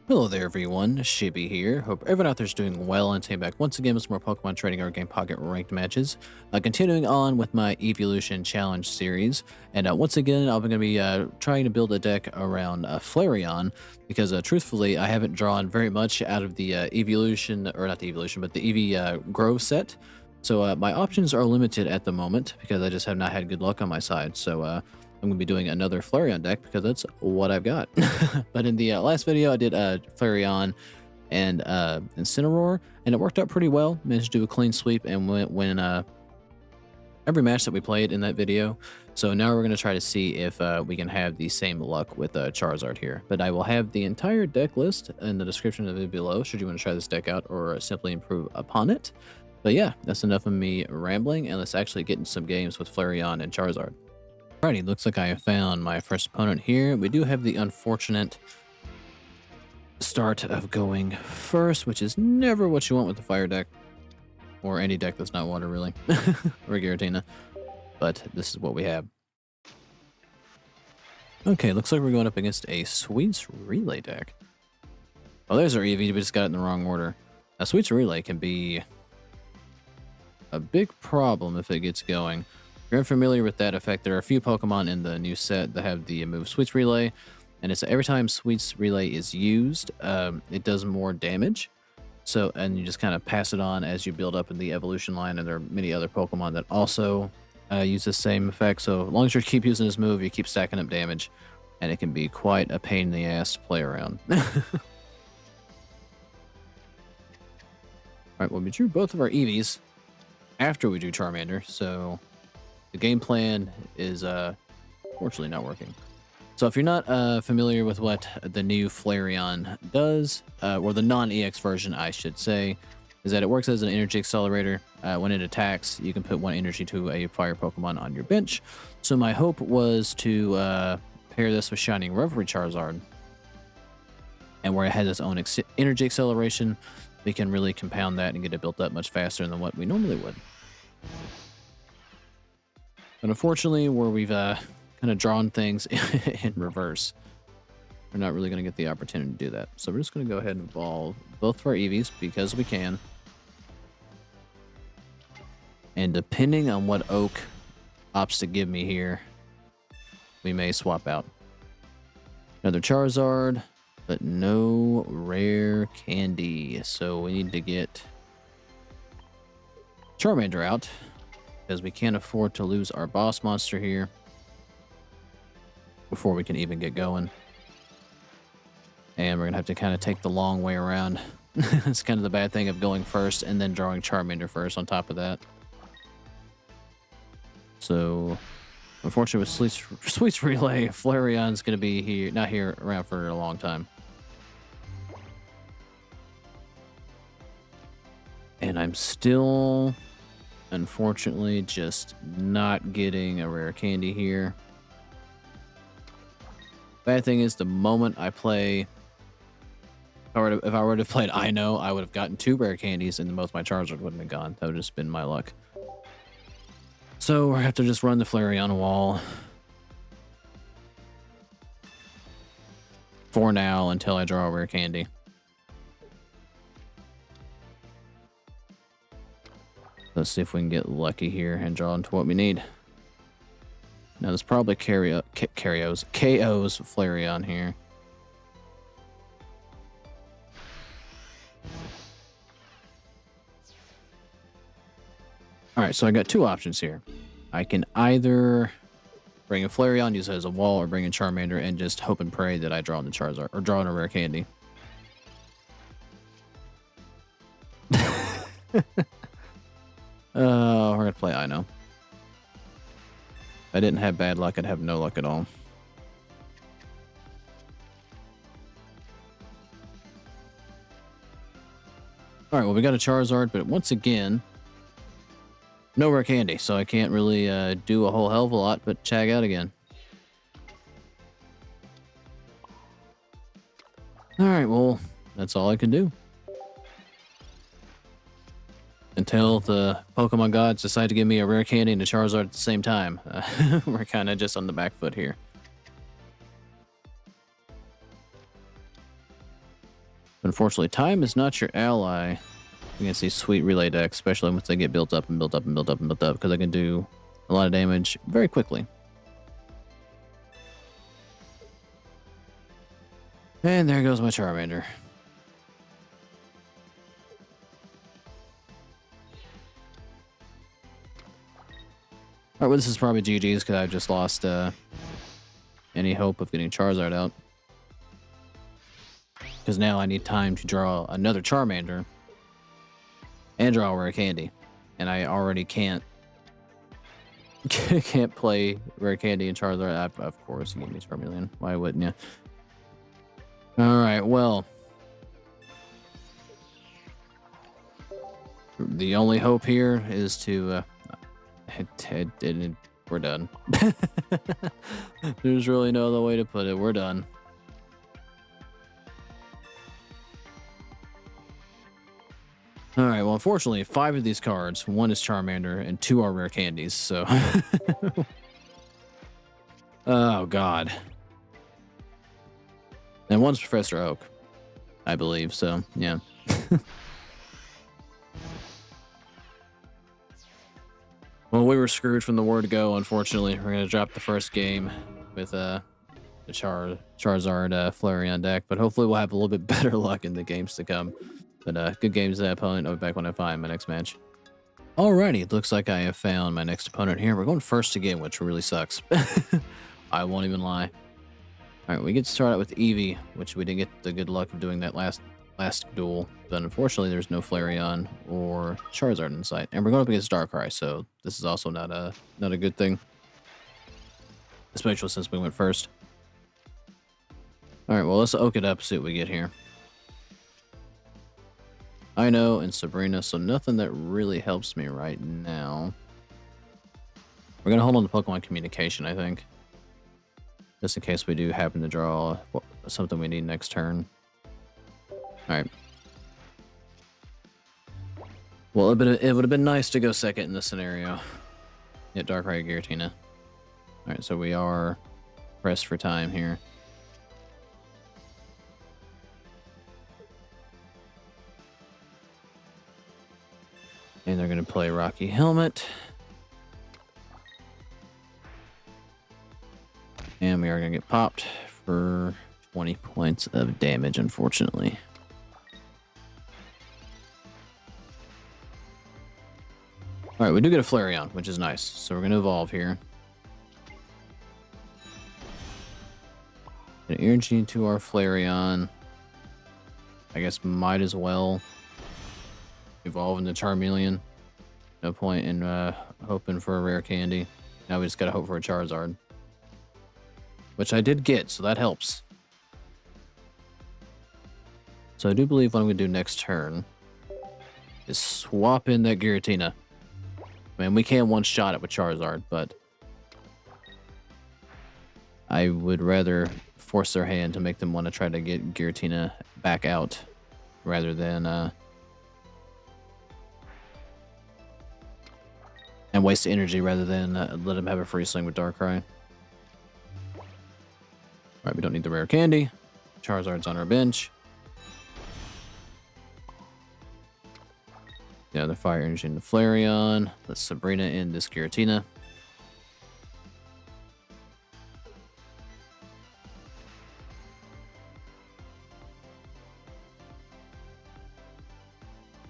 Hello there everyone, Shibby here. Hope everyone out there is doing well and came back once again with some more Pokemon Trading Card Game Pocket ranked matches. Continuing on with my Eeveelution challenge series, and once again I'm going to be trying to build a deck around Flareon because truthfully I haven't drawn very much out of the Eeveelution, or not the Eeveelution, but the Eevee Grove set. So my options are limited at the moment because I just have not had good luck on my side. So I'm going to be doing another Flareon deck because that's what I've got. But in the last video, I did Flareon and Incineroar, and it worked out pretty well. Managed to do a clean sweep and win every match that we played in that video. So now we're going to try to see if we can have the same luck with Charizard here. But I will have the entire deck list in the description of it below should you want to try this deck out or simply improve upon it. But yeah, that's enough of me rambling, and let's actually get into some games with Flareon and Charizard. Alrighty, looks like I have found my first opponent here. We do have the unfortunate start of going first, which is never what you want with the fire deck. Or any deck that's not water, really. Or Giratina. But this is what we have. Okay, looks like we're going up against a Sweets Relay deck. Oh, there's our Eevee, we just got it in the wrong order. Now, Sweets Relay can be a big problem if it gets going. If you're unfamiliar with that effect, there are a few Pokemon in the new set that have the move Sweets Relay, and it's every time Sweets Relay is used, it does more damage. So, and you just kind of pass it on as you build up in the evolution line, and there are many other Pokemon that also use the same effect. So, as long as you keep using this move, you keep stacking up damage, and it can be quite a pain in the ass to play around. Alright, well, we drew both of our Eevees after we drew Charmander, so the game plan is fortunately not working. So if you're not familiar with what the new Flareon does, or the non-EX version, I should say, is that it works as an energy accelerator. When it attacks, you can put one energy to a fire Pokemon on your bench. So my hope was to pair this with Shining Reverie Charizard, and where it has its own energy acceleration, we can really compound that and get it built up much faster than what we normally would. But unfortunately, where we've kind of drawn things in reverse, we're not really going to get the opportunity to do that. So we're just going to go ahead and evolve both of our Eevees because we can. And depending on what Oak opts to give me here, we may swap out. Another Charizard, but no rare candy. So we need to get Charmander out, because we can't afford to lose our boss monster here before we can even get going. And we're going to have to kind of take the long way around. It's kind of the bad thing of going first and then drawing Charmander first on top of that. So, unfortunately with Sweets Relay, Flareon's going to be not here around for a long time. And I'm still, unfortunately, just not getting a rare candy here. Bad thing is, the moment I play, if I were to have played I Know, I would have gotten 2 rare candies and both my Charizard wouldn't have gone. That would have just been my luck. So we're going to have to just run the Flareon wall for now until I draw a rare candy. Let's see if we can get lucky here and draw into what we need. Now, this probably KO's Flareon here. Alright, so I got 2 options here. I can either bring a Flareon, use it as a wall, or bring in Charmander and just hope and pray that I draw in the Charizard, or draw in a rare candy. We're gonna play I Know. If I didn't have bad luck, I'd have no luck at all. Alright, well, we got a Charizard, but once again, no rare candy, so I can't really do a whole hell of a lot but tag out again. Alright, well, that's all I can do. Until the Pokemon gods decide to give me a rare candy and a Charizard at the same time. We're kind of just on the back foot here. Unfortunately, time is not your ally against these sweet relay decks, especially once they get built up and built up and built up and built up, because they can do a lot of damage very quickly. And there goes my Charmander. Alright, well, this is probably GG's because I've just lost any hope of getting Charizard out. Because now I need time to draw another Charmander and draw a rare candy. And I already can't play rare candy and Charizard. Of course, you gave me Charmeleon. Why wouldn't you? Alright, well. The only hope here is to... we're done. There's really no other way to put it. We're done. Alright, well, unfortunately, 5 of these cards, 1 is Charmander, and 2 are rare candies, so... Oh, God. And 1's Professor Oak, I believe, so, yeah. Well, we were screwed from the word go, unfortunately. We're going to drop the first game with the Charizard Flareon deck, but hopefully we'll have a little bit better luck in the games to come. But good games to that opponent. I'll be back when I find my next match. Alrighty, looks like I have found my next opponent here. We're going first again, which really sucks. I won't even lie. Alright, we get to start out with Eevee, which we didn't get the good luck of doing that last duel. But unfortunately, there's no Flareon or Charizard in sight. And we're going up against Darkrai, so this is also not a good thing. Especially since we went first. Alright, well, let's oak it up, see what we get here. I know, and Sabrina, so nothing that really helps me right now. We're going to hold on to Pokemon Communication, I think. Just in case we do happen to draw something we need next turn. Alright. Well, it would have been nice to go second in this scenario. Hit Darkrai Giratina. Alright, so we are pressed for time here. And they're going to play Rocky Helmet. And we are going to get popped for 20 points of damage, unfortunately. Alright, we do get a Flareon, which is nice. So we're going to evolve here. Get energy to our Flareon. I guess might as well evolve into Charmeleon. No point in hoping for a rare candy. Now we just gotta hope for a Charizard. Which I did get, so that helps. So I do believe what I'm gonna do next turn is swap in that Giratina. I mean, we can one-shot it with Charizard, but I would rather force their hand to make them want to try to get Giratina back out rather than and waste energy rather than let him have a free swing with Darkrai. Alright, we don't need the rare candy. Charizard's on our bench. The other fire energy into Flareon. Let's Sabrina in this Giratina.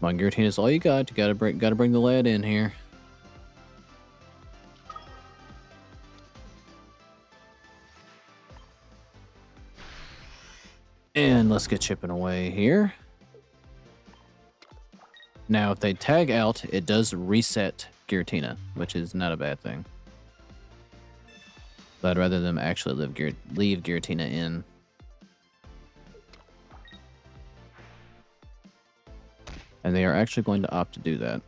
Come on, Giratina's all you got. You gotta bring the lad in here. And let's get chipping away here. Now, if they tag out, it does reset Giratina, which is not a bad thing. But I'd rather them actually leave Giratina in. And they are actually going to opt to do that.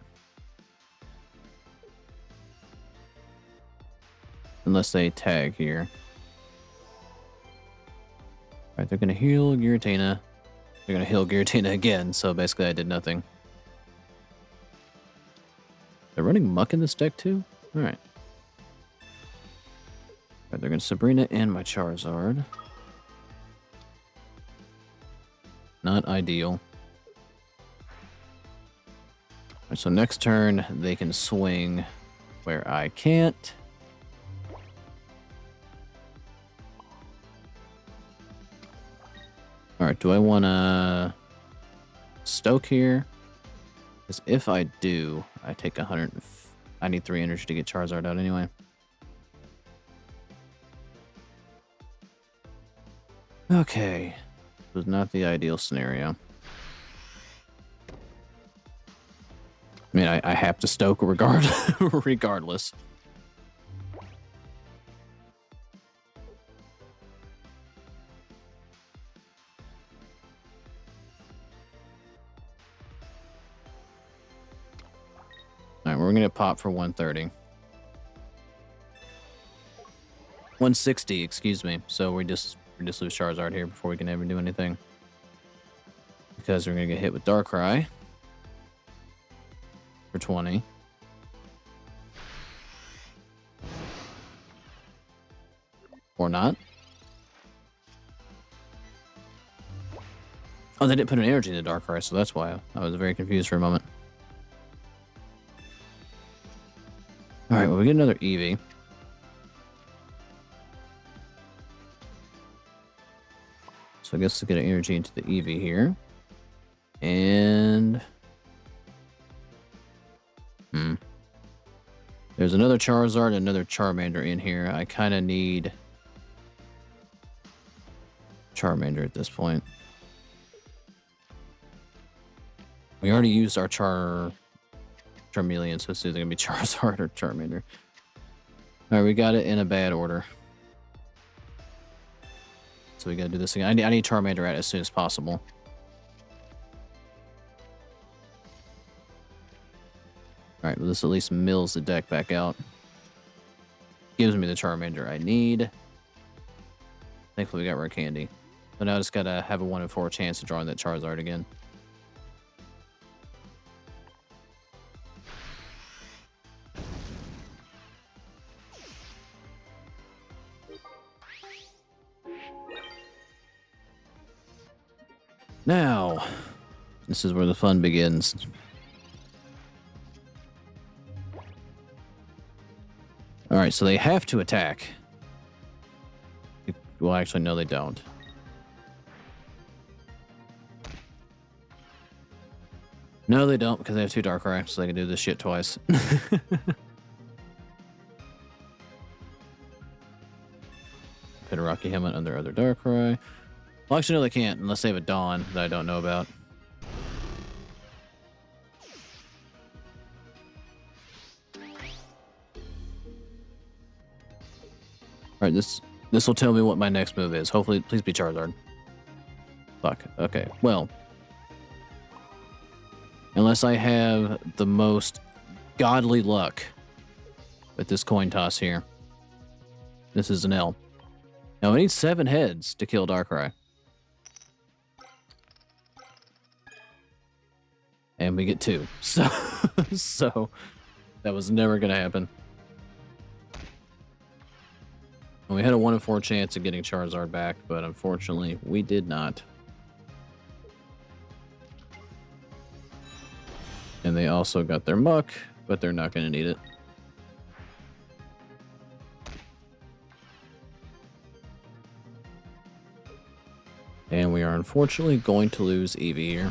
Unless they tag here. Alright, they're going to heal Giratina. They're going to heal Giratina again, so basically I did nothing. They're running Muck in this deck too? Alright. Alright, they're going to Sabrina and my Charizard. Not ideal. Right, so next turn, they can swing where I can't. Alright, do I want to stoke here? Because if I do, I take 100. I need 3 energy to get Charizard out anyway. Okay. This was not the ideal scenario. I mean, I have to stoke regardless. Alright, we're gonna pop for 130. 160, excuse me. So we just lose Charizard here before we can ever do anything. Because we're gonna get hit with Darkrai. For 20. Or not. Oh, they didn't put an energy in the Darkrai, so that's why I was very confused for a moment. Alright, well, we get another Eevee. So I guess let's get an energy into the Eevee here. And... there's another Charizard and another Charmander in here. I kind of need Charmander at this point. We already used our Charmeleon, so it's either going to be Charizard or Charmander. Alright, we got it in a bad order. So we got to do this again. I need Charmander out as soon as possible. Alright, well, this at least mills the deck back out. Gives me the Charmander I need. Thankfully, we got Rare Candy. So now I just gotta have a 1 in 4 chance of drawing that Charizard again. Now, this is where the fun begins. Alright, so they have to attack. Well, actually, no, they don't. No, they don't, because they have 2 Darkrai, so they can do this shit twice. Put a Rocky Helmet on their other Darkrai. Well, actually, no, they can't, unless they have a Dawn that I don't know about. Alright, this will tell me what my next move is. Hopefully, please be Charizard. Fuck. Okay, well. Unless I have the most godly luck with this coin toss here. This is an L. Now, I need 7 heads to kill Darkrai. And we get 2. So that was never going to happen. We had a 1 in 4 chance of getting Charizard back, but unfortunately, we did not. And they also got their Muck, but they're not going to need it. And we are unfortunately going to lose Eevee here.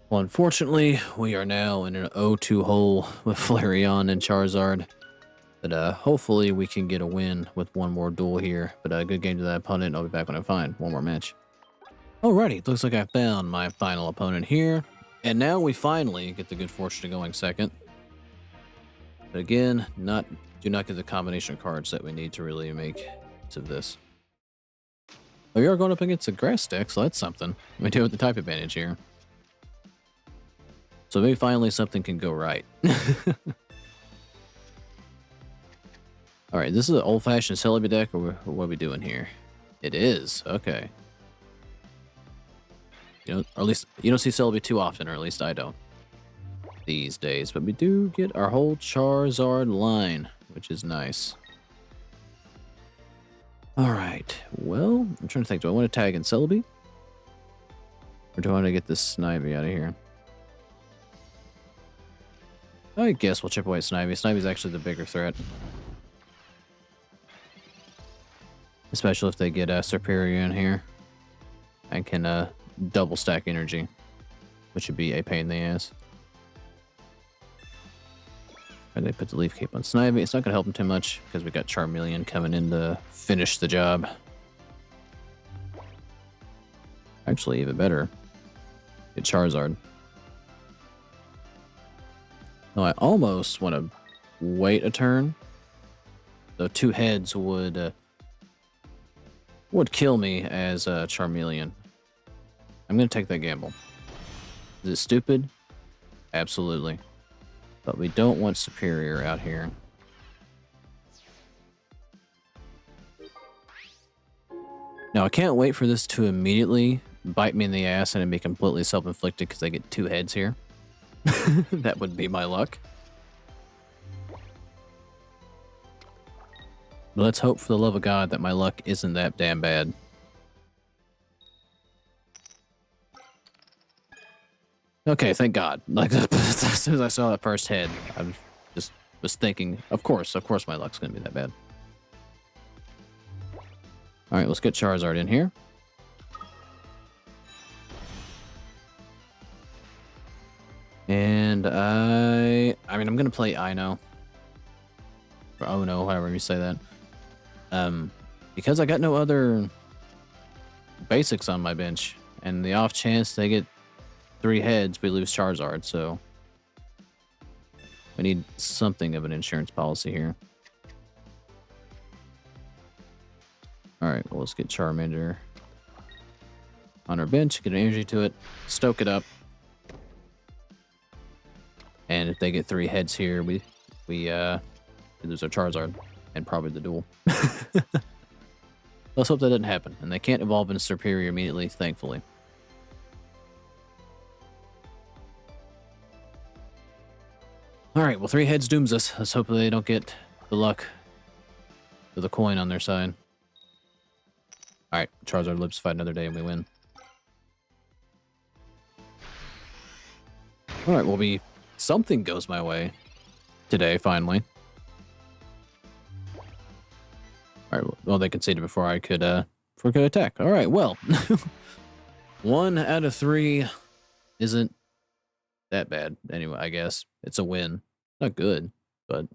Well, unfortunately, we are now in an 0-2 hole with Flareon and Charizard. But hopefully we can get a win with one more duel here. But a good game to that opponent. I'll be back when I find one more match. Alrighty, looks like I found my final opponent here. And now we finally get the good fortune of going second. But again, do not get the combination of cards that we need to really make use of this. We are going up against a grass deck, so that's something. We do have the type advantage here. So maybe finally something can go right. Alright, this is an old-fashioned Celebi deck, or what are we doing here? It is, okay. You know, or at least you don't see Celebi too often, or at least I don't these days. But we do get our whole Charizard line, which is nice. All right. Well, I'm trying to think. Do I want to tag in Celebi? Or do I want to get this Snivy out of here? I guess we'll chip away at Snivy. Snivy's actually the bigger threat. Especially if they get Superior in here. I can double stack energy, which would be a pain in the ass. And they put the Leaf Cape on Snivy. It's not going to help him too much because we got Charmeleon coming in to finish the job. Actually, even better, get Charizard. No, I almost want to wait a turn. So 2 heads would kill me as Charmeleon. I'm going to take that gamble. Is it stupid? Absolutely. But we don't want Superior out here. Now, I can't wait for this to immediately bite me in the ass and it'd be completely self-inflicted because I get 2 heads here. That would be my luck. But let's hope for the love of God that my luck isn't that damn bad. Okay, thank God. Like, as soon as I saw that first head, I just was thinking, of course my luck's gonna be that bad. Alright, let's get Charizard in here. And I mean, I'm gonna play Ino. Or oh no, however you say that. Because I got no other basics on my bench, and the off chance they get 3 heads, we lose Charizard, so we need something of an insurance policy here. Alright, well, let's get Charmander on our bench, get an energy to it, stoke it up. And if they get 3 heads here, we lose our Charizard and probably the duel. Let's hope that doesn't happen. And they can't evolve into Superior immediately, thankfully. Alright, well, 3 heads dooms us. Let's hope they don't get the luck with the coin on their side. Alright, Charizard lives to fight another day and we win. Alright, well, something goes my way today, finally. Alright, well, they conceded before I could attack. Alright, well. 1 out of 3 isn't that bad. Anyway, I guess it's a win. Not good, but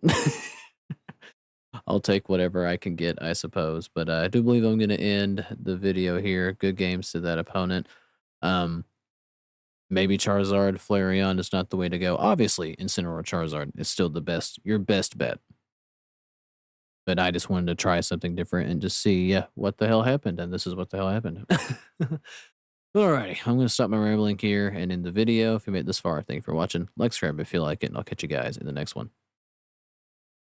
I'll take whatever I can get, I suppose. But I do believe I'm going to end the video here. Good games to that opponent. Maybe Charizard, Flareon is not the way to go. Obviously, Incineroar Charizard is still your best bet. But I just wanted to try something different and just see what the hell happened. And this is what the hell happened. Alrighty, I'm going to stop my rambling here and end the video. If you made it this far, thank you for watching. Like, subscribe if you like it, and I'll catch you guys in the next one.